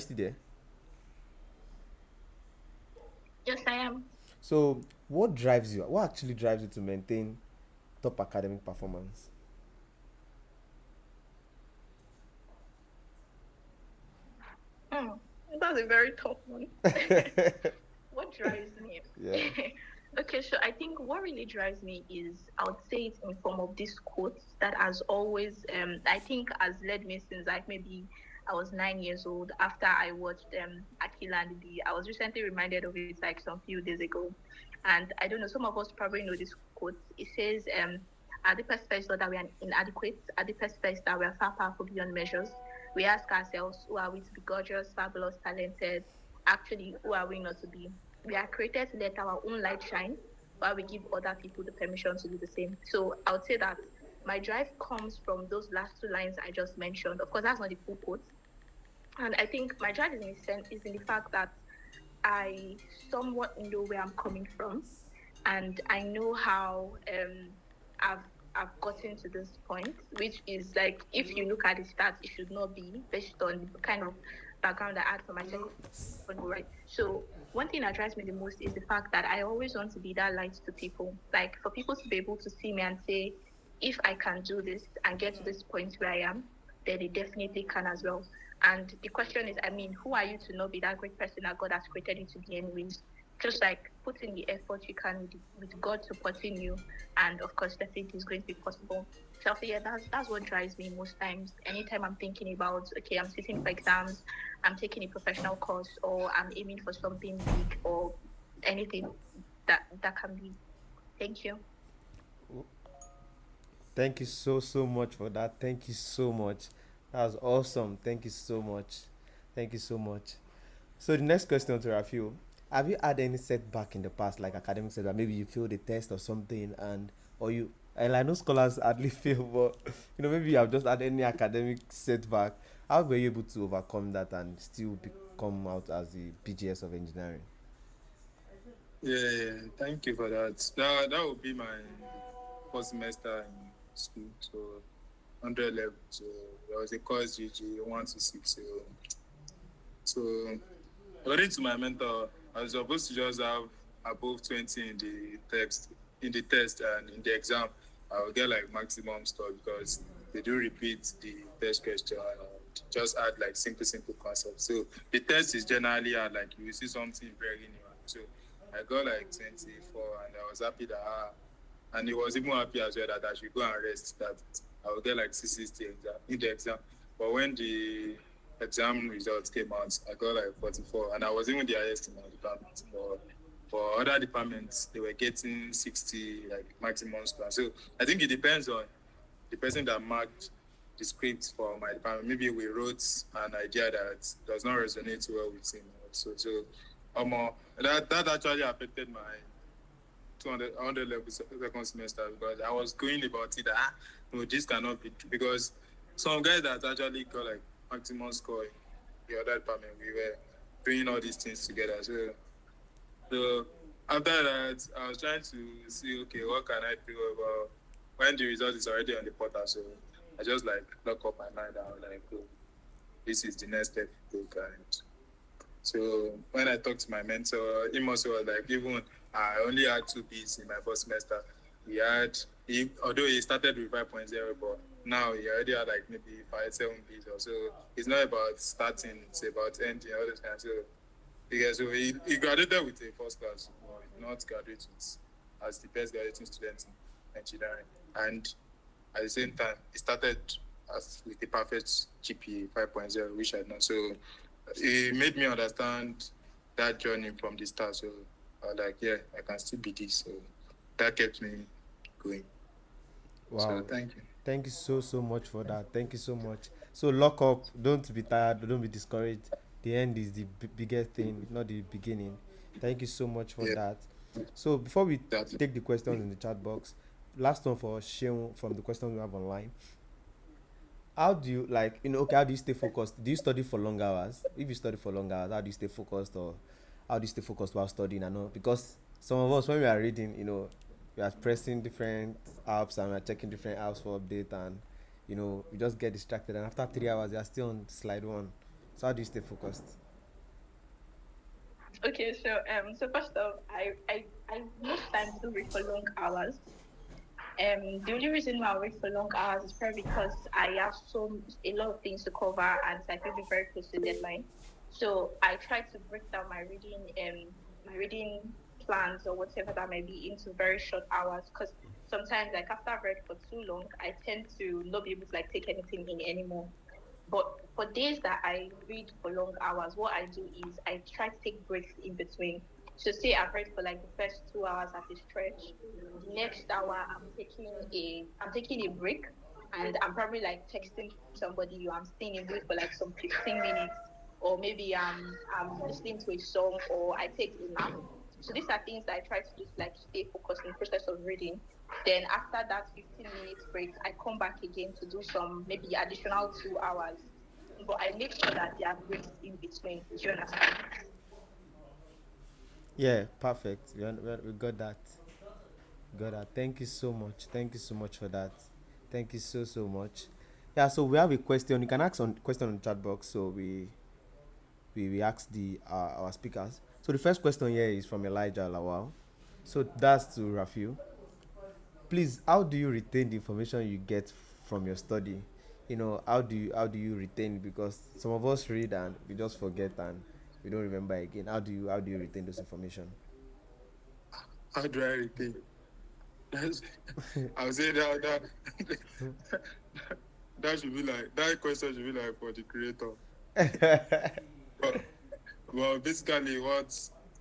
Still there? Yes, I am. So, what drives you? What actually drives you to maintain top academic performance? Hmm. That's a very tough one. What drives me? Yeah. Okay, so I think what really drives me is I would say it's in form of this quote that has always I think has led me since like maybe I was 9 years old after I watched Akila and the I was recently reminded of it like some few days ago. And I don't know, some of us probably know this quote. It says at the perspective that we are inadequate, at the perspective that we are far powerful beyond measures. We ask ourselves, who are we to be gorgeous, fabulous, talented? Actually, who are we not to be? We are created to let our own light shine while we give other people the permission to do the same. So I would say that my drive comes from those last two lines I just mentioned. Of course, that's not the full quote. And I think my drive is in the fact that I somewhat know where I'm coming from, and I know how I've I've gotten to this point, which is like if you look at the stats, it should not be based on the kind of background I had for my second right. So one thing that drives me the most is the fact that I always want to be that light to people. Like for people to be able to see me and say, if I can do this and get to this point where I am, then they definitely can as well. And the question is, I mean, who are you to not be that great person that God has created you to be anyways? Just like put in the effort you can with God supporting you, and of course, definitely is going to be possible. So yeah, that's what drives me most times. Anytime I'm thinking about, okay, I'm sitting for exams, I'm taking a professional course, or I'm aiming for something big, or anything that can be. Thank you. Thank you so much for that. Thank you so much. That was awesome. Thank you so much. Thank you so much. So the next question to Rafiu. Have you had any setback in the past, like academic setback? Maybe you failed a test or something, and or you and I know scholars hardly fail, but maybe you have just had any academic setback. How were you able to overcome that and still come out as the PGS of engineering? Yeah, thank you for that. That would be my first semester in school, so 100 level. So there was a course GG 1 to 6. So according to my mentor, I was supposed to just have above 20 in the test and in the exam. I will get like maximum score because they do repeat the test question and just add like simple concepts. So the test is generally hard, like you will see something very new. So I got like 24 and I was happy that and he was even happy as well that I should go and rest, that I will get like 660 in the exam. But when the exam results came out, I got like 44, and I was even the highest in my department. For other departments, they were getting 60, like maximum score. So I think it depends on the person that marked the script for my department. Maybe we wrote an idea that does not resonate well with him. That actually affected my 200 100 level second semester because I was going about it that no, this cannot be true because some guys that actually got like maximum score in the other department, we were doing all these things together. So after that, I was trying to see, okay, what can I do about when the result is already on the portal. So I just like lock up my mind and I was like, oh, this is the next step to take. And so when I talked to my mentor, he must was like, even I only had 2 Bs in my first semester. Although he started with 5.0, but now he already had like maybe 7 Bs or so. It's not about starting, it's about ending, all this kind of stuff. Yeah, so he graduated with a first class, but not graduate with, as the best graduating student in engineering. And at the same time, he started as with a perfect GPA 5.0, which I know. So it made me understand that journey from the start. So I was like, yeah, I can still be this. So that kept me going. So Wow. thank you. Thank you so much for that. Thank you so much. So lock up. Don't be tired. Don't be discouraged. The end is the biggest thing, not the beginning. Thank you so much for Yeah, that. So before we that. take the questions in the chat box, last one for Sheon from the questions we have online. How do you okay, how do you stay focused? Do you study for long hours? If you study for long hours, how do you stay focused, or how do you stay focused while studying and all? Because some of us, when we are reading, we are pressing different apps and we are checking different apps for update, and we just get distracted, and after 3 hours you are still on slide one. So how do you stay focused? Okay, so first off, I most times do read for long hours. The only reason why I read for long hours is probably because I have a lot of things to cover and it's like really very close to deadline. So I try to break down my reading plans or whatever that may be into very short hours because sometimes like after I've read for too long, I tend to not be able to like take anything in anymore. But for days that I read for long hours, what I do is I try to take breaks in between. So say I've read for like the first 2 hours at a stretch. The next hour I'm taking a break and I'm probably like texting somebody or I'm staying in bed for like some 15 minutes or maybe I'm listening to a song or I take a nap. So these are things that I try to just like stay focused in the process of reading. Then after that 15 minutes break, I come back again to do some maybe additional 2 hours. But I make sure that there are breaks in between. Do you understand? Yeah, perfect. We got that. Got that. Thank you so much. Thank you so much for that. Thank you so so much. Yeah, so we have a question. You can ask on question on the chat box. So we ask the our speakers. So the first question here is from Elijah Lawal. So that's to Rafiu. Please, how do you retain the information you get from your study? How do you retain it? Because some of us read and we just forget and we don't remember again. How do you retain those information? How do I retain? That's, I would say that should be like that question should be like for the creator. But well, basically, what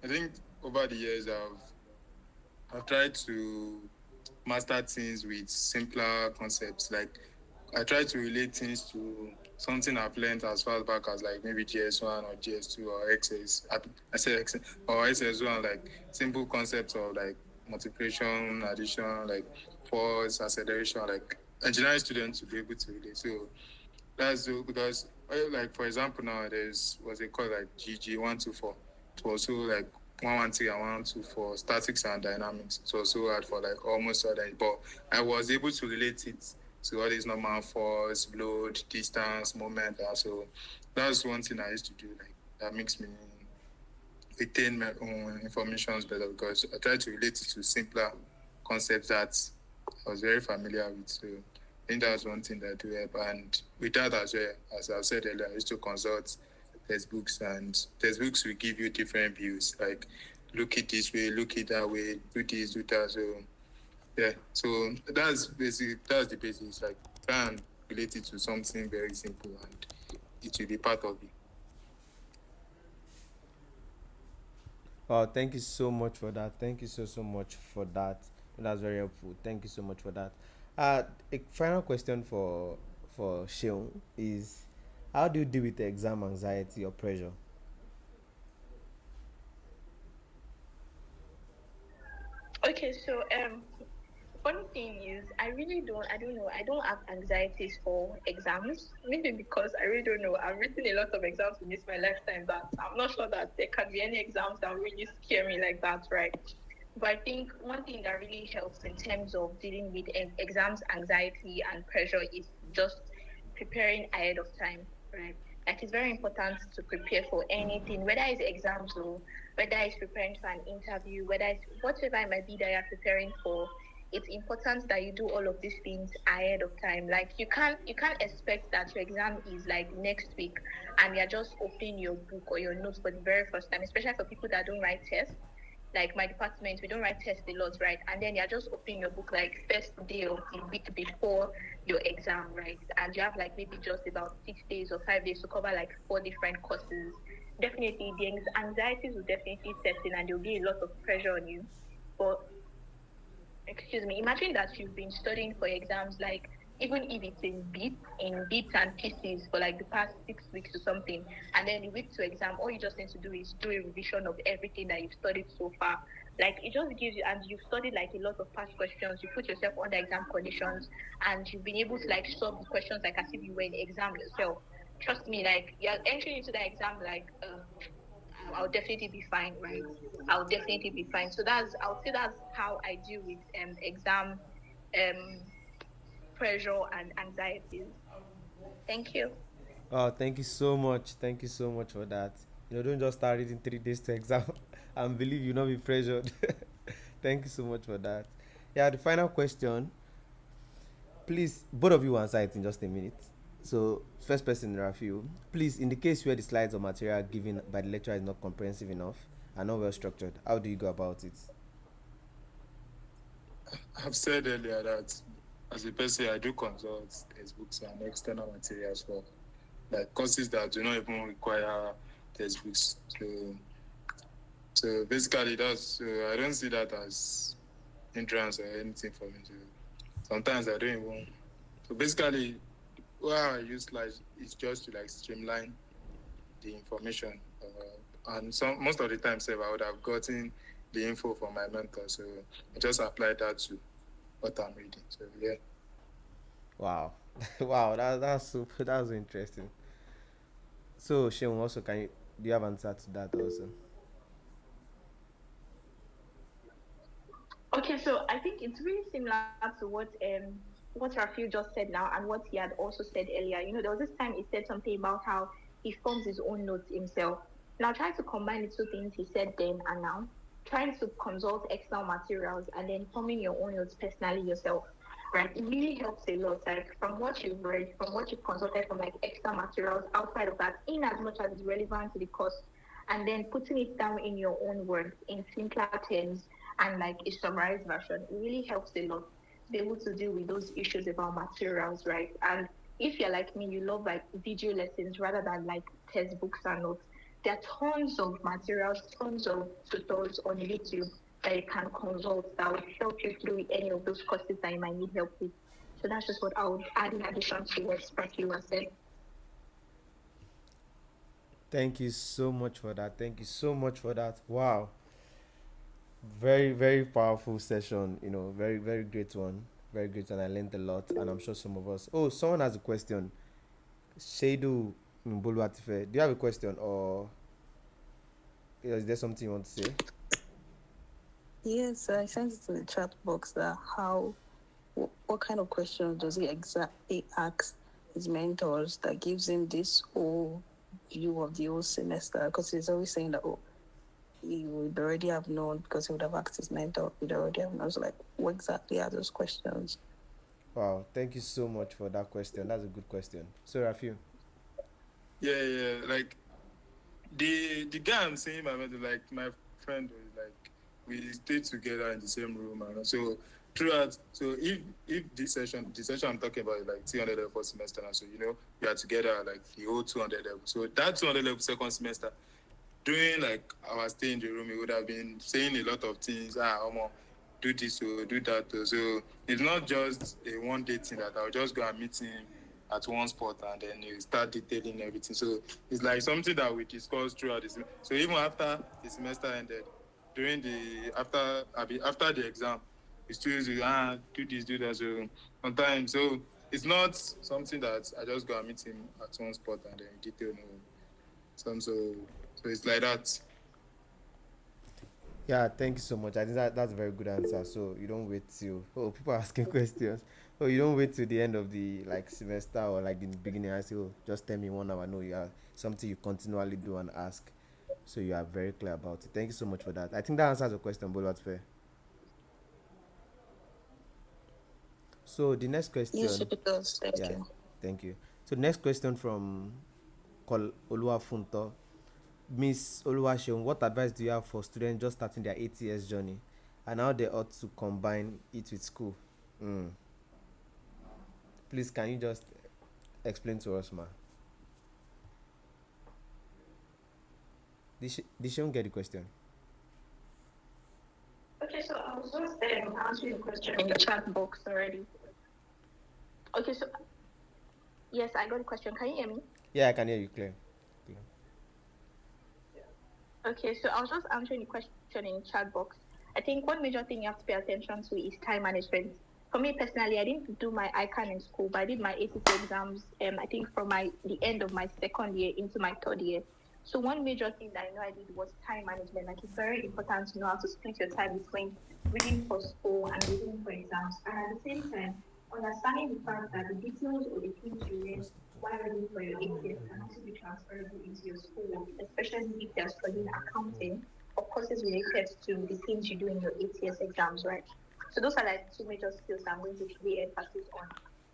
I think over the years I've tried to master things with simpler concepts. Like I try to relate things to something I've learned as far back as like maybe GS1 or GS2 or XS. I say XS or SS1, like simple concepts of like multiplication, addition, like force, acceleration, like engineering students to be able to relate. So that's because like for example now there's what's it called like GG124. It was also like 113 and 124 statics and dynamics. It was so hard for like almost all that, but I was able to relate it to all these normal force, load, distance, moment. And so that's one thing I used to do. Like that makes me retain my own information better because I try to relate it to simpler concepts that I was very familiar with. So I think that's one thing that do help. And with that as well, as I said earlier, I used to consult textbooks and textbooks will give you different views. Like look it this way, look it that way, do this, do that. So yeah. So that's the basics. Like try and relate it to something very simple and it will be part of it. Wow, thank you so much for that. Thank you so so much for that. That's very helpful. Thank you so much for that. A final question for Sheung is, how do you deal with the exam anxiety or pressure? Okay, so funny thing is I don't know, I don't have anxieties for exams. Maybe because I really don't know. I've written a lot of exams in this my lifetime that I'm not sure that there can be any exams that really scare me like that, right? But I think one thing that really helps in terms of dealing with exams anxiety and pressure is just preparing ahead of time, right? Like it's very important to prepare for anything, whether it's exams or whether it's preparing for an interview, whether it's whatever it might be that you're preparing for. It's important that you do all of these things ahead of time. Like you can't expect that your exam is like next week and you're just opening your book or your notes for the very first time, especially for people that don't write tests. Like my department, we don't write tests a lot, right? And then you're just opening your book like first day of the week before your exam, right? And you have like maybe just about 6 days or 5 days to cover like four different courses. Definitely, the anxieties will definitely set in, and there'll be a lot of pressure on you. But excuse me, imagine that you've been studying for exams like even if it's in bits and pieces for like the past 6 weeks or something, and then the week to exam, all you just need to do is do a revision of everything that you've studied so far. Like it just gives you, and you've studied like a lot of past questions, you put yourself under exam conditions, and you've been able to like solve the questions like as if you were in the exam yourself. Trust me, like you're entering into the exam like I'll definitely be fine, right? I'll definitely be fine. So I'll say that's how I deal with exam um pressure and anxieties. Thank you. Oh, thank you so much. Thank you so much for that. Don't just start reading 3 days to exam and believe you not be pressured. Thank you so much for that. Yeah, the final question. Please, both of you answer it in just a minute. So, first person, Rafiu. Please, in the case where the slides or material given by the lecturer is not comprehensive enough and not well structured, how do you go about it? I've said earlier that as a person, I do consult textbooks and external materials for like courses that do not even require textbooks. So basically, that's so I don't see that as hindrance or anything for me. So sometimes I don't even. So basically, why I use slides is just to like streamline the information. And most of the time, say I would have gotten the info from my mentor. So I just applied that to what I'm reading. So yeah. Wow. Wow, that's super, that's interesting. So, Sheon, also, do you have answer to that also? Okay, so I think it's really similar to what Rafiu just said now and what he had also said earlier. There was this time he said something about how he forms his own notes himself. Now try to combine the two things he said then and now, trying to consult external materials and then forming your own notes personally yourself. Right. It really helps a lot. Like from what you've read, from what you've consulted from like external materials outside of that, in as much as it's relevant to the course, and then putting it down in your own words in simpler terms and like a summarized version, it really helps a lot to be able to deal with those issues about materials, right? And if you're like me, you love like video lessons rather than like textbooks and notes. There are tons of materials, tons of tutors on YouTube that you can consult that will help you through any of those courses that you might need help with. So that's just what I would add in addition to what Sparky was saying. Thank you so much for that. Thank you so much for that. Wow. Very, very powerful session. Very, very great one. Very great, and I learned a lot. And I'm sure some of us. Oh, someone has a question. Shadu Mbuluatife, do you have a question, or is there something you want to say? Yes, I sent it to the chat box that what kind of questions does he exactly ask his mentors that gives him this whole view of the whole semester? Because he's always saying that, oh, he would already have known because he would have asked his mentor, he'd already have known. So, like, what exactly are those questions? Wow, thank you so much for that question. That's a good question. So, Rafiu. Yeah. Like the guy I'm saying my mentor, like my friend was like we stayed together in the same room and so throughout so if the session I'm talking about is like 200 level for semester and so we are together like the whole 200 level. So that 200 level second semester during like our stay in the room, he would have been saying a lot of things. Do this or do that. So it's not just a one day thing that I'll just go and meet him at one spot and then you start detailing everything. So it's like something that we discussed throughout this. So even after the semester ended, during the after the exam, we still say, do this, do that. So sometimes, so it's not something that I just go and meet him at one spot and then detail. No, so it's like that. Yeah, thank you so much. I think that's a very good answer. So you don't wait till people are asking questions. Oh, you don't wait till the end of the like semester or like the beginning. I say, oh, just tell me 1 hour. No, you are something you continually do and ask. So you are very clear about it. Thank you so much for that. I think that answers your question, but what's fair. So the next Yes, question, it does. Thank yeah, you. thank you. So the next question from Oluwafunto. Miss Oluwaseun, what advice do you have for students just starting their 8 years journey and how they ought to combine it with school? Mm. Please, can you just explain to us, ma? Did she get the question? Okay, so I was just answering the question in the chat box already. Okay, so yes, I got a question. Can you hear me? Yeah, I can hear you clear. Okay, so I was just answering the question in the chat box. I think one major thing you have to pay attention to is time management. For me personally, I didn't do my ICANN in school, but I did my ACT exams. I think from the end of my second year into my third year. So one major thing that I know I did was time management. Like it's very important to know how to split your time between reading for school and reading for exams, and at the same time understanding the fact that the details or the things you learn while reading for your ATS can also be transferable into your schoolwork, especially if you're studying accounting or courses related to the things you do in your ATS exams, right? So those are like two major skills I'm going to lay emphasis on: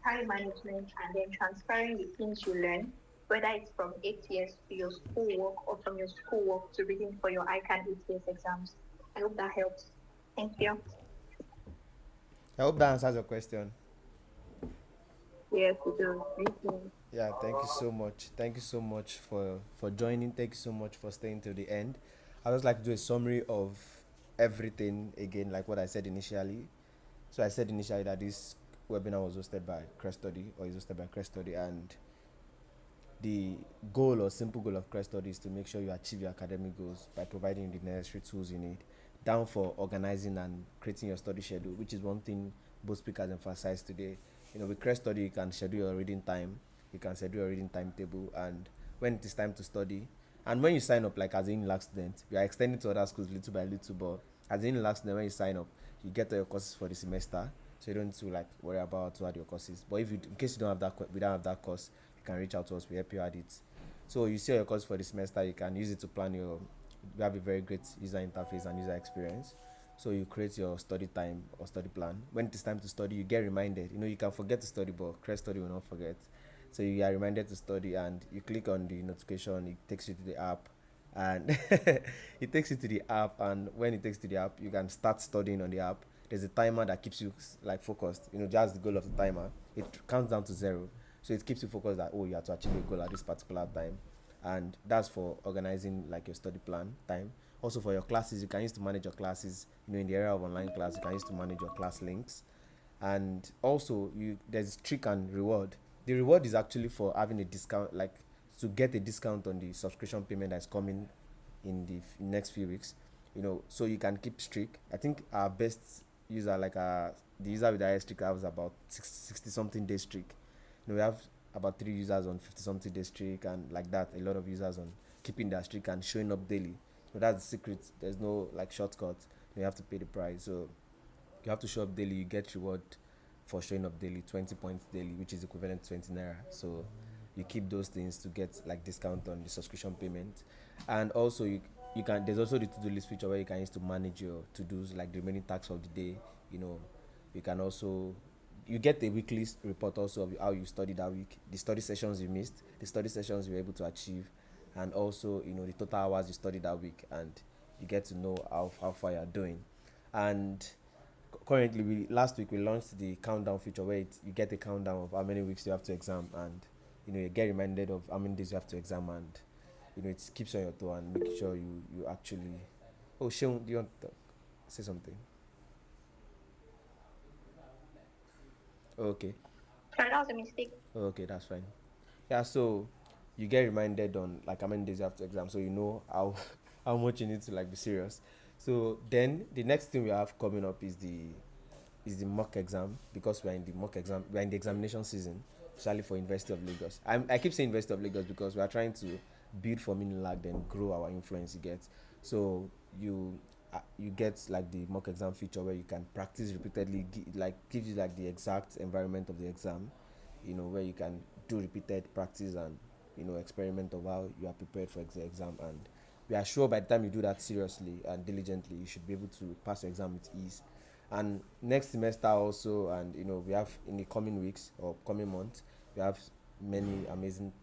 time management and then transferring the things you learn, whether it's from ATS to your schoolwork or from your schoolwork to reading for your ICANN ATS exams. I hope that helps. Thank you. I hope that answers your question. Yes, it does. Thank you. Yeah, thank you so much. Thank you so much for joining. Thank you so much for staying till the end. I would just like to do a summary of everything again, like what I said initially. So I said initially that this webinar was hosted by Crest Study, or is hosted by Crest Study, and the goal or simple goal of Crest Study is to make sure you achieve your academic goals by providing the necessary tools you need, down for organizing and creating your study schedule, which is one thing both speakers emphasized today. With Crest Study, you can schedule your reading time, you can schedule your reading timetable, and when it is time to study, and when you sign up, like as an UNILAG student, we are extending to other schools little by little, but as an UNILAG student, when you sign up, you get all your courses for the semester, so you don't need to like worry about to add your courses. But if you, in case you don't have that, we don't have that course, you can reach out to us. We help you add it. So you see your course for the semester, you can use it to plan your. We have a very great user interface and user experience. So you create your study time or study plan. When it is time to study, you get reminded. You can forget to study, but Crest Study will not forget. So you are reminded to study, and you click on the notification. It takes you to the app, and it takes you to the app. And when it takes you to the app, you can start studying on the app. There's a timer that keeps you like focused. Just the goal of the timer. It counts down to zero, so it keeps you focused that, oh, you have to achieve a goal at this particular time. And that's for organizing like your study plan time. Also for your classes, you can use to manage your classes. In the area of online class, you can use to manage your class links. And also, there's trick and reward. The reward is actually for having a discount, like to get a discount on the subscription payment that's coming in the next few weeks. So you can keep streak. I think our best user, like the user with the highest streak, has about 60 something day streak. We have about 3 users on 50 something day streak, and like that, a lot of users on keeping their streak and showing up daily. So that's the secret. There's no like shortcut. You have to pay the price. So you have to show up daily. You get reward for showing up daily, 20 points daily, which is equivalent to 20 naira. So you keep those things to get like discount on the subscription payment. And also you can, there's also the to-do list feature where you can use to manage your to-dos, like the remaining tasks of the day. You can also, you get a weekly report also of how you studied that week, the study sessions you missed, the study sessions you were able to achieve, and also the total hours you studied that week, and you get to know how far you're doing. And currently, last week we launched the countdown feature where you get a countdown of how many weeks you have to exam, and you get reminded of how many days you have to exam, and it keeps you on your toe and make sure you actually. Oh, Sean, do you want to say something? Okay. Sorry, that was a mistake. Okay, that's fine. Yeah, so you get reminded on like how many days you have to exam, so you know how how much you need to like be serious. So then the next thing we have coming up is the mock exam, because we're in the examination season, especially for University of Lagos. I keep saying University of Lagos because we are trying to build from UNILAG, then grow our influence. You get, so you get like the mock exam feature where you can practice repeatedly, like gives you like the exact environment of the exam, where you can do repeated practice and experiment of how you are prepared for the exam. And we are sure by the time you do that seriously and diligently, you should be able to pass your exam with ease. And next semester also, and we have in the coming weeks or coming months, we have many amazing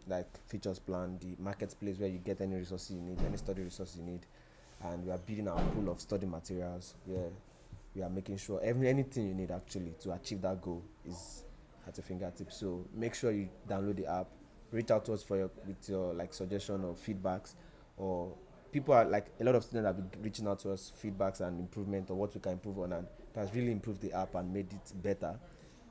like features planned. The marketplace where you get any resources you need, any study resources you need, and we are building our pool of study materials where we are making sure anything you need actually to achieve that goal is at your fingertips. So make sure you download the app, reach out to us with your like suggestion or feedbacks, or people are like, a lot of students have been reaching out to us feedbacks and improvement or what we can improve on, and it has really improved the app and made it better.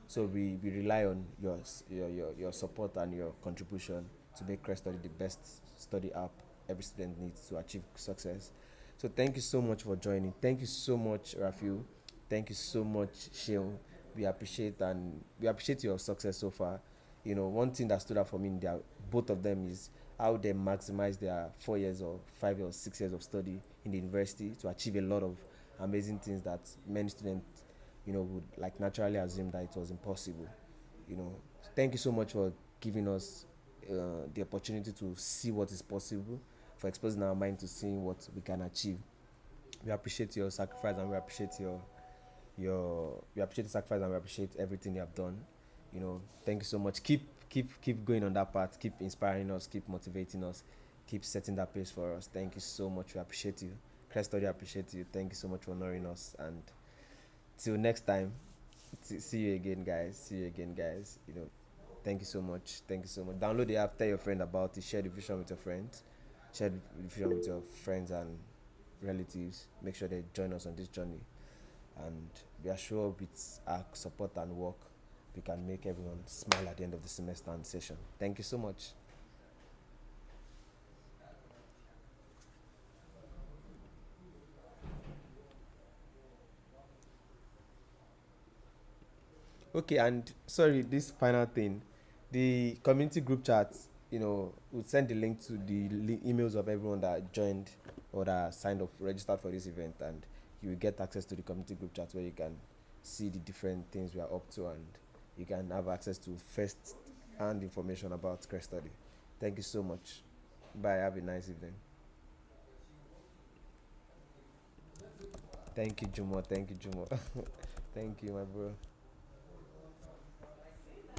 So we rely on your support and your contribution to make Crest Study the best study app every student needs to achieve success. So thank you so much for joining. Thank you so much, Rafiu. Thank you so much, Sheon. We appreciate your success so far. One thing that stood out for me in both of them is how they maximize their 4 years or 5 years, 6 years of study in the university to achieve a lot of amazing things that many students would like naturally assume that it was impossible. Thank you so much for giving us the opportunity to see what is possible, for exposing our mind to seeing what we can achieve. We appreciate your sacrifice, and we appreciate your we appreciate the sacrifice, and we appreciate everything you have done. Thank you so much. Keep going on that path. Keep inspiring us. Keep motivating us. Keep setting that pace for us. Thank you so much. We appreciate you. Christ Study appreciate you. Thank you so much for honoring us. And till next time, see you again, guys. See you again, guys. Thank you so much. Thank you so much. Download the app. Tell your friend about it. Share the vision with your friends. Share the vision with your friends and relatives. Make sure they join us on this journey, and we are sure with our support and work we can make everyone smile at the end of the semester and session. Thank you so much. Okay, and sorry, this final thing, the community group chat, we'll send the link to the emails of everyone that joined or that signed up, registered for this event, and you will get access to the community group chat where you can see the different things we are up to, and you can have access to first hand information about Crest Study. Thank you so much. Bye. Have a nice evening. Thank you, Jumo. Thank you, Jumo. Thank you, my bro.